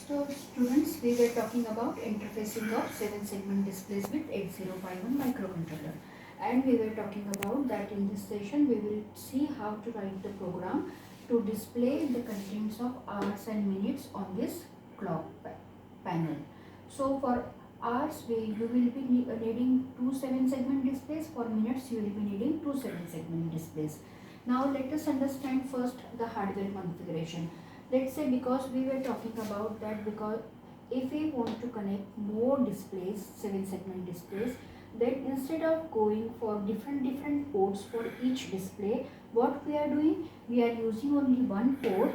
So students, we were talking about interfacing of 7-segment displays with 8051 microcontroller, and we were talking about that in this session we will see how to write the program to display the contents of hours and minutes on this clock panel. So for hours you will be needing two 7-segment displays, for minutes you will be needing two 7-segment displays. Now let us understand first the hardware configuration. Let's say, because we were talking about that, because if we want to connect more displays, 7-segment displays, then instead of going for different ports for each display, what we are doing, we are using only one port.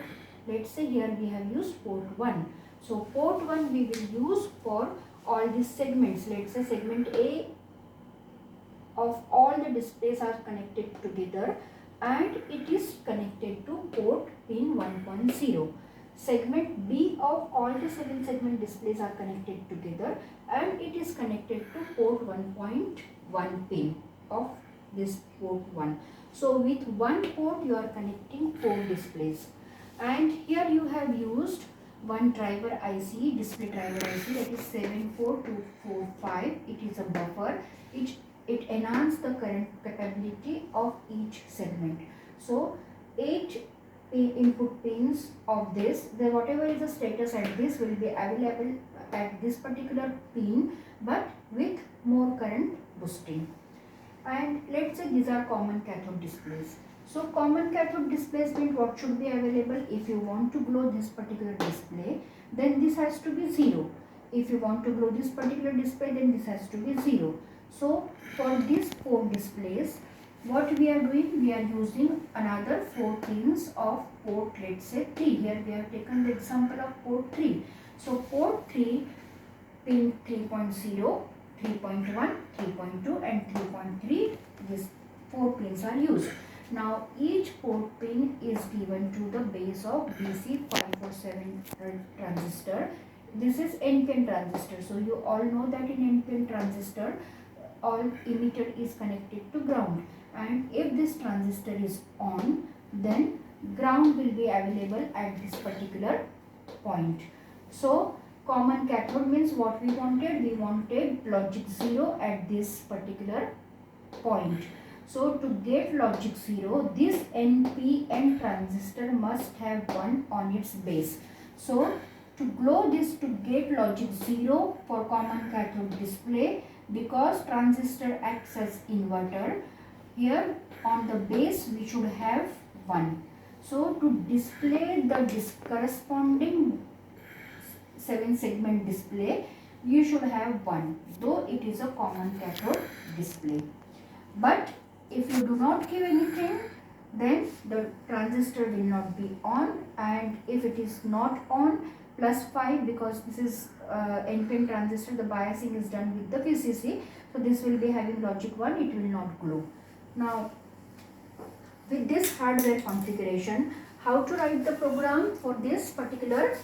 Let's say here we have used port 1. So port 1 we will use for all these segments. Let's say segment A of all the displays are connected together and it is connected to port pin 1.0. Segment B of all the 7-segment displays are connected together and it is connected to port 1.1 pin of this port 1. So with one port you are connecting 4 displays, and here you have used one driver IC, display driver IC, that is 74245. It is a buffer. It enhances the current capability of each segment. So 8 input pins of this, whatever is the status at this will be available at this particular pin, but with more current boosting. And let's say these are common cathode displays. So common cathode displays means what should be available. If you want to glow this particular display, then this has to be 0. If you want to glow this particular display, then this has to be 0. So for these 4 displays, what we are doing, we are using another 4 pins of port, let's say 3. Here we have taken the example of port 3. So port 3, pin 3.0, 3.1, 3.2 and 3.3, these 4 pins are used. Now each port pin is given to the base of BC547 transistor. This is NPN transistor. So you all know that in NPN transistor, all emitter is connected to ground, and if this transistor is on, then ground will be available at this particular point. So common cathode means what we wanted logic 0 at this particular point. So to get logic 0, this NPN transistor must have 1 on its base. So to glow this, to get logic 0 for common cathode display, because transistor acts as inverter, here on the base we should have 1. So to display the corresponding 7-segment display, you should have 1, though it is a common cathode display. But if you do not give anything, then the transistor will not be on, and if it is not on, +5, because this is NPN transistor, the biasing is done with the VCC, so this will be having logic 1, it will not glow. Now with this hardware configuration, how to write the program for this particular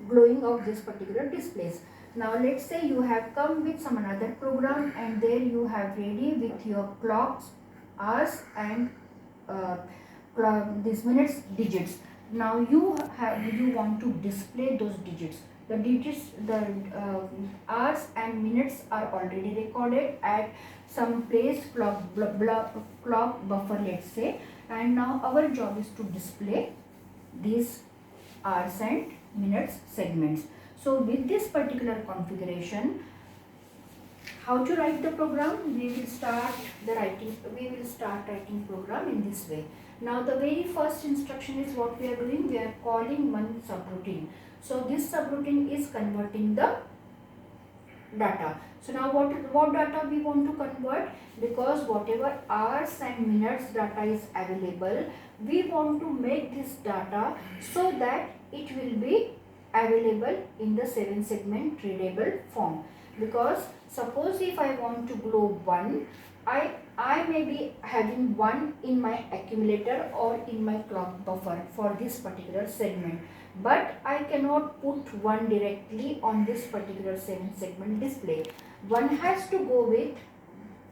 glowing of this particular displays. Now let's say you have come with some another program and there you have ready with your clocks, hours and these minutes, digits. Now you want to display those digits. The digits, the hours and minutes are already recorded at some place, clock buffer, let's say, and now our job is to display these hours and minutes segments. So with this particular configuration, how to write the program? We will start writing program in this way. Now the very first instruction is what we are doing. We are calling one subroutine. So this subroutine is converting the data. So now what data we want to convert? Because whatever hours and minutes data is available, we want to make this data so that it will be available in the 7-segment readable form. Because suppose if I want to glow 1, I may be having 1 in my accumulator or in my clock buffer for this particular segment, but I cannot put 1 directly on this particular 7-segment display. 1 has to go with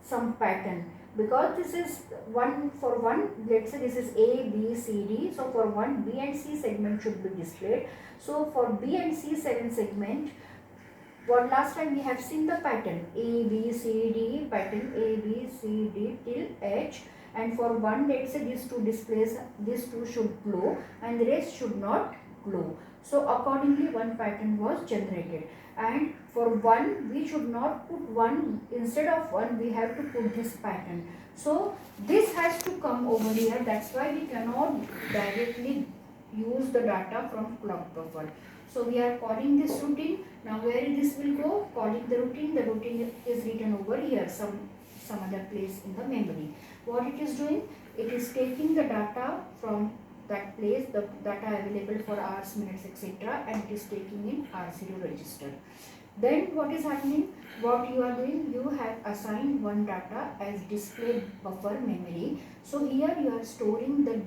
some pattern. because this is one for one, let's say this is A, B, C, D. So for one, B and C segment should be displayed. So for B and C 7 segment, what last time we have seen the pattern A, B, C, D, pattern A, B, C, D till H, and for one, let's say these two displays, these two should glow and the rest should not glow. So accordingly one pattern was generated, and for one we should not put one, instead of one we have to put this pattern. So this has to come over here, that's why we cannot directly use the data from clock buffer. So we are calling this routine. Now where this will go? Calling the routine is written over here, some other place in the memory. What it is doing? It is taking the data from that place, the data available for hours, minutes, etc., and it is taking in R0 register. Then what is happening? What you are doing? You have assigned one data as display buffer memory. So here you are storing the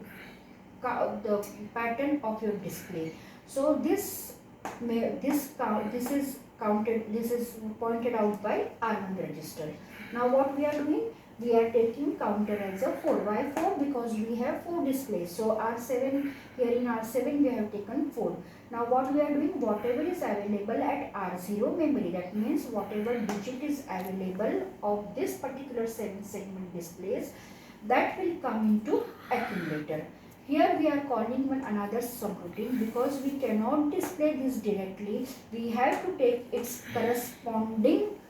pattern of your display. So this is counted, this is pointed out by R1 register. Now what we are doing? We are taking counter as a 4. Why 4? Because we have 4 displays. So R7, here in R7 we have taken 4. Now what we are doing? Whatever is available at R0 memory, that means whatever digit is available of this particular 7 segment displays, that will come into accumulator. Here we are calling one another subroutine because we cannot display this directly. We have to take its corresponding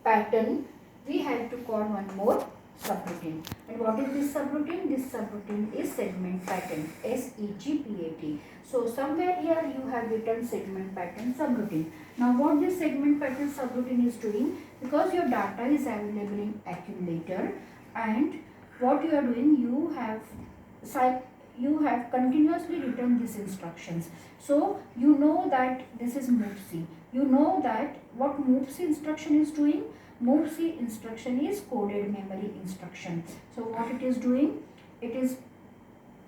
pattern. We have to call one more subroutine. And what is this subroutine? This subroutine is segment pattern, SEGPAT. So somewhere here you have written segment pattern subroutine. Now what this segment pattern subroutine is doing, because your data is available in accumulator, and what you are doing, you have continuously written these instructions. So you know that this is MOVC. You know that what MOVC instruction is doing. MOVC instruction is coded memory instruction. So what it is doing? It is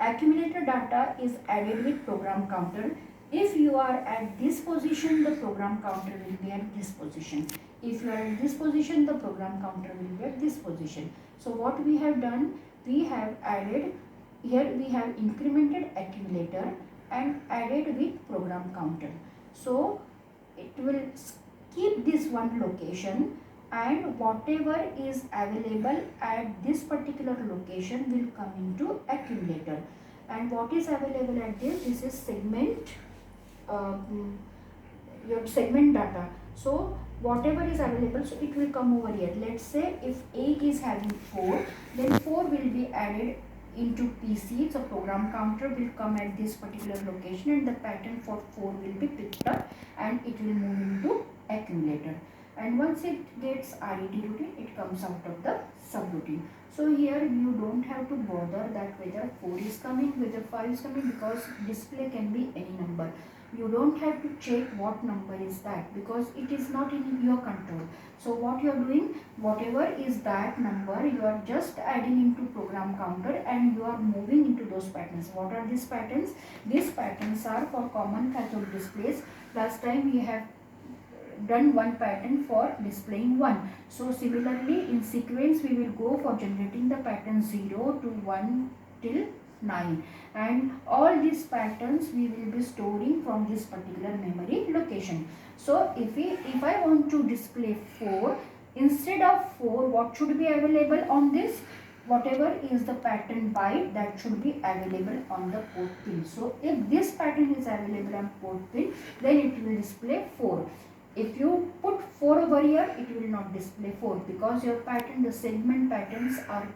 accumulator data is added with program counter. If you are at this position, the program counter will be at this position. If you are at this position, the program counter will be at this position. So what we have done, we have added, here we have incremented accumulator and added with program counter. So it will keep this one location, and whatever is available at this particular location will come into accumulator. And what is available at this is segment, your segment data. So whatever is available, so it will come over here. Let's say if A is having 4, then 4 will be added into PC. So program counter will come at this particular location and the pattern for 4 will be picked up and it will move into accumulator. And once it gets RET routine, it comes out of the subroutine. So here you don't have to bother that whether 4 is coming, whether 5 is coming, because display can be any number. You don't have to check what number is that because it is not in your control. So what you are doing, whatever is that number, you are just adding into program counter and you are moving into those patterns. What are these patterns? These patterns are for common cathode displays. Last time we have done one pattern for displaying 1. So similarly in sequence we will go for generating the pattern 0 to 1 till 9, and all these patterns we will be storing from this particular memory location. So if I want to display 4, instead of 4, what should be available on this? Whatever is the pattern byte, that should be available on the port pin. So if this pattern is available on port pin, then it will display 4. If you put 4 over here, it will not display 4 because your pattern, the segment patterns are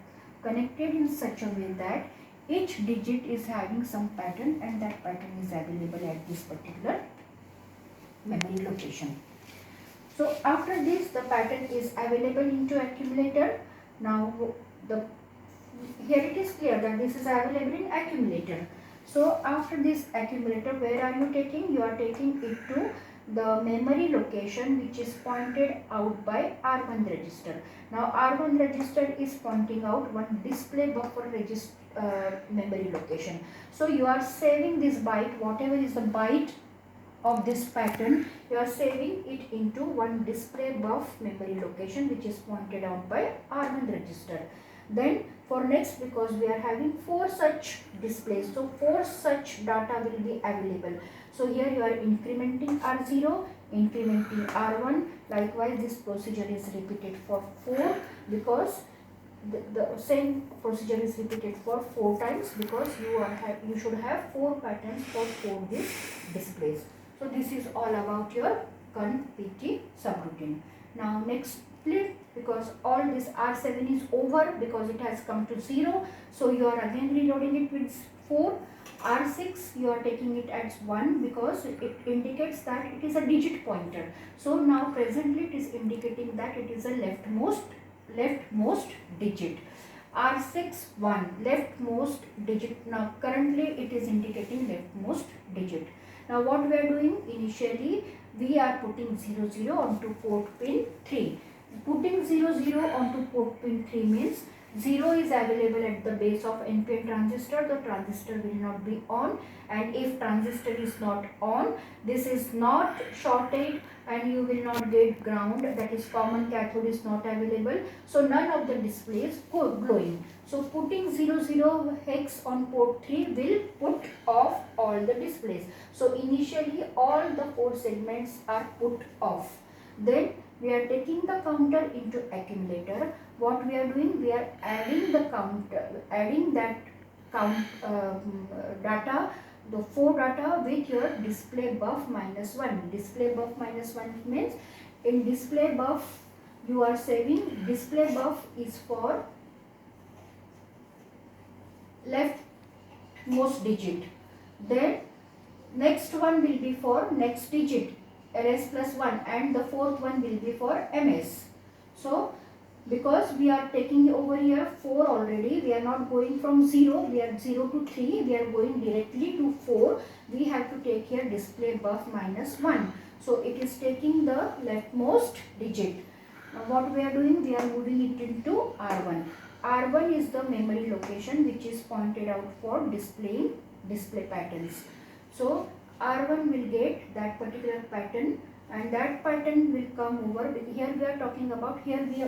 connected in such a way that each digit is having some pattern and that pattern is available at this particular memory location. So after this, the pattern is available into accumulator. Now here it is clear that this is available in accumulator. So after this accumulator, where are you taking? You are taking it to the memory location which is pointed out by R1 register. Now R1 register is pointing out one display buffer memory location. So you are saving this byte, whatever is the byte of this pattern, you are saving it into one display buff memory location which is pointed out by R1 register. Then for next, because we are having 4 such displays, so 4 such data will be available. So here you are incrementing R0, incrementing R1. Likewise, this procedure is repeated for 4, because the same procedure is repeated for 4 times, because you should have 4 patterns for 4 these displays. So this is all about your CONPT subroutine. Now next split, because all this R7 is over because it has come to 0. So you are again reloading it with 4. R6 you are taking it as 1 because it indicates that it is a digit pointer. So now presently it is indicating that it is a leftmost digit. R6 1 leftmost digit. Now currently it is indicating leftmost digit. Now what we are doing, initially we are putting 0 0 onto port pin 3. Putting 0 0 onto port pin 3 means 0 is available at the base of NPN transistor, the transistor will not be on, and if transistor is not on, this is not shorted and you will not get ground, that is common cathode is not available, so none of the displays glowing. So putting 0 0 hex on port 3 will put off all the displays. So initially all the 4 segments are put off. Then we are taking the counter into accumulator. What we are doing, we are adding the counter, adding that data, the 4 data with your display buff -1. Display buff -1 means in display buff you are saving, display buff is for leftmost digit. Then next one will be for next digit, RS plus 1, and the fourth one will be for MS. So because we are taking over here 4 already, we are not going from 0, we are 0 to 3, we are going directly to 4. We have to take here display buff -1. So it is taking the leftmost digit. Now what we are doing, we are moving it into R1. R1 is the memory location which is pointed out for displaying display patterns. So R1 will get that particular pattern, and that pattern will come over. Here we are talking about,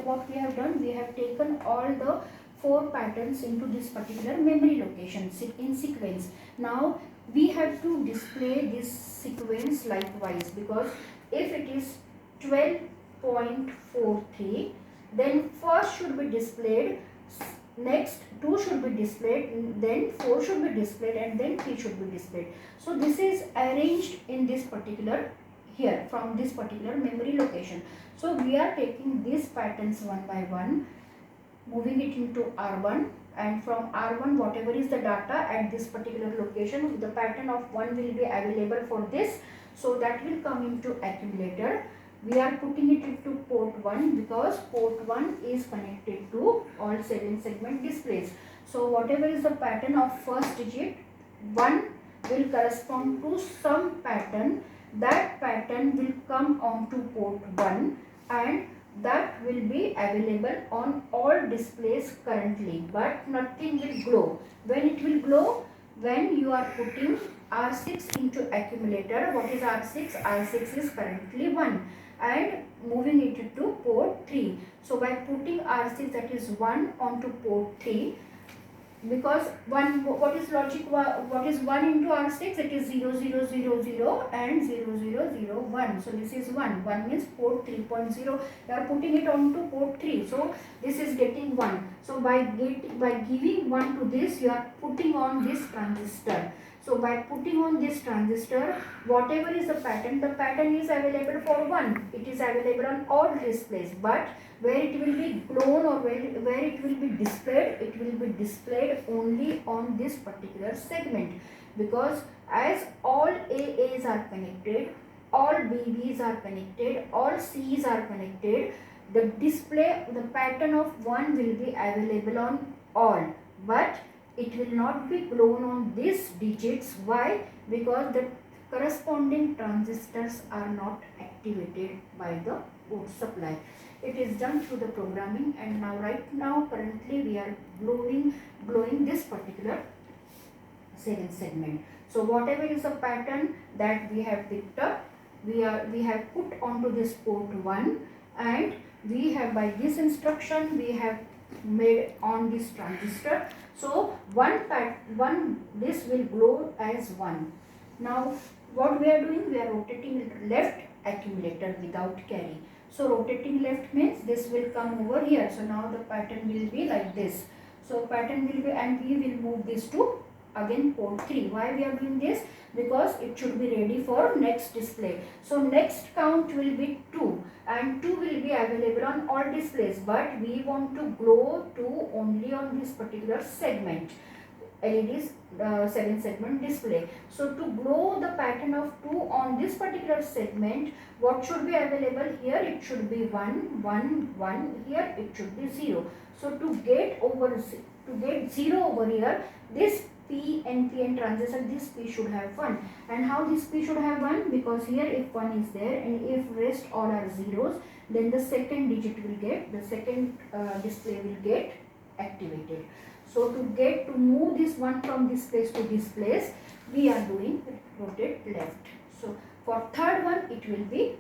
what we have done, we have taken all the 4 patterns into this particular memory location in sequence. Now we have to display this sequence likewise, because if it is 12.43, then first should be displayed, next 2 should be displayed, then 4 should be displayed, and then 3 should be displayed. So this is arranged in this particular, here from this particular memory location. So we are taking these patterns one by one, moving it into R1, and from R1 whatever is the data at this particular location, the pattern of 1 will be available for this, so that will come into accumulator. We are putting it into port 1 because port 1 is connected to all 7 segment displays. So whatever is the pattern of first digit, 1 will correspond to some pattern. That pattern will come onto port 1 and that will be available on all displays currently, but nothing will glow. When it will glow? When you are putting R6 into accumulator. What is R6? R6 is currently 1 and moving it to port 3. So by putting R6, that is 1 onto port 3, because 1, what is logic, what is 1 into R6? It is 0 0 0 0 and 0 0 0 1. So this is 1 means port 3.0. You are putting it onto port 3, so this is getting 1. So by giving 1 to this, you are putting on this transistor. So by putting on this transistor, whatever is the pattern is available for 1. It is available on all displays, but where it will be glown or where it will be displayed, it will be displayed only on this particular segment, because as all AAs are connected, all BBs are connected, all Cs are connected, the display, the pattern of 1 will be available on all, but it will not be glown on these digits. Why? Because the corresponding transistors are not activated by the port supply. It is done through the programming, and now currently we are glowing this particular 7 segment. So whatever is the pattern that we have picked up, we have put onto this port 1, and we have, by this instruction, we have made on this transistor. So one this will glow as 1. Now what we are doing, we are rotating left accumulator without carry. So rotating left means this will come over here. So now the pattern will be like this. So pattern will be, and we will move this to again port 3. Why we are doing this? Because it should be ready for next display. So next count will be 2 and 2 will be available on all displays, but we want to glow 2 only on this particular segment, LED's 7 segment display. So to glow the pattern of 2 on this particular segment, what should be available here? It should be 1, 1, 1. Here it should be 0. So to get 0 over here, this PNPN transistor, this P should have 1. And how this P should have 1? Because here if 1 is there and if rest all are zeros, then the second digit will get, the second display will get activated. So to move this one from this place to this place, we are doing rotate left. So for third one it will be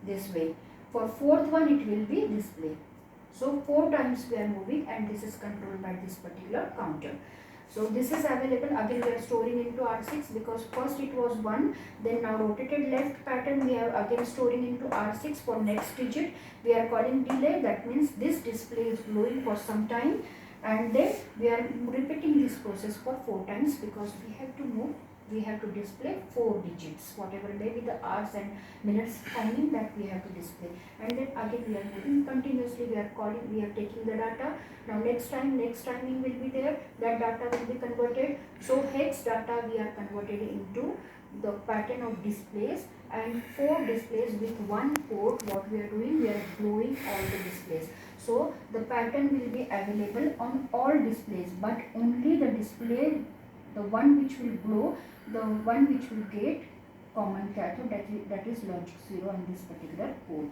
this way. For fourth one it will be this way. So 4 times we are moving, and this is controlled by this particular counter. So this is available. Again we are storing into R6 because first it was 1, then now rotated left pattern we are again storing into R6 for next digit. We are calling delay. That means this display is glowing for some time, and then we are repeating this process for 4 times because we have to move, we have to display 4 digits, whatever may be the hours and minutes timing that we have to display. And then again we are moving continuously, we are calling, we are taking the data. Now next timing will be there, that data will be converted. So hex data we are converted into the pattern of displays, and 4 displays with 1 port. What we are doing, we are glowing all the displays. So the pattern will be available on all displays, but only the display, the one which will glow, the one which will get common cathode, that is logic 0 on this particular port.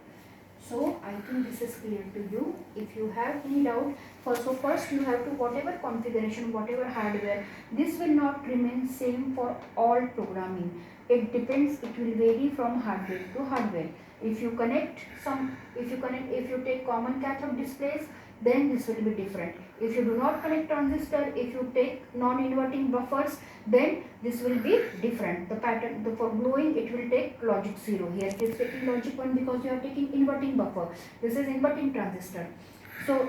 So I think this is clear to you. If you have any doubt, first you have to, whatever configuration, whatever hardware, this will not remain same for all programming. It depends, it will vary from hardware to hardware. If you take common cathode displays, then this will be different. If you do not connect transistor, if you take non-inverting buffers, then this will be different. The pattern, for glowing, it will take logic 0. Here it is taking logic 1 because you are taking inverting buffer. This is inverting transistor. So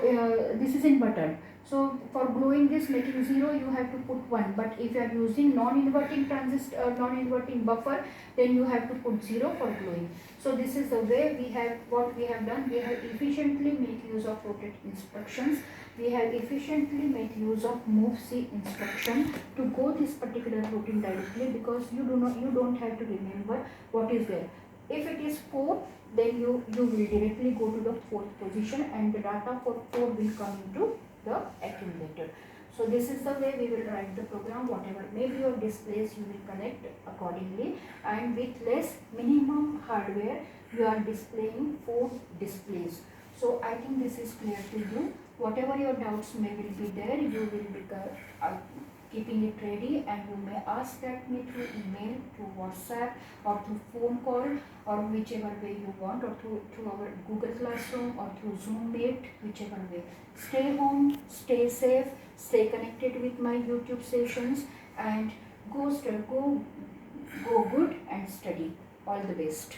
this is inverter. So for glowing this, making 0, you have to put 1. But if you are using non-inverting transistor, non-inverting buffer, then you have to put 0 for glowing. So this is the way we have, what we have done. We have efficiently made use of rotate instructions. We have efficiently made use of move C instruction to go this particular routine directly, because you don't have to remember what is there. If it is 4, then you will directly go to the 4th position, and the data for 4 will come into the accumulator. So this is the way we will write the program. Whatever may be your displays, you will connect accordingly, and with less minimum hardware you are displaying 4 displays. So I think this is clear to you. Whatever your doubts may be there, you will be keeping it ready, and you may ask that me through email, through WhatsApp, or through phone call, or whichever way you want, or through our Google Classroom, or through Zoom Meet, whichever way. Stay home, stay safe, stay connected with my YouTube sessions, and go good and study. All the best.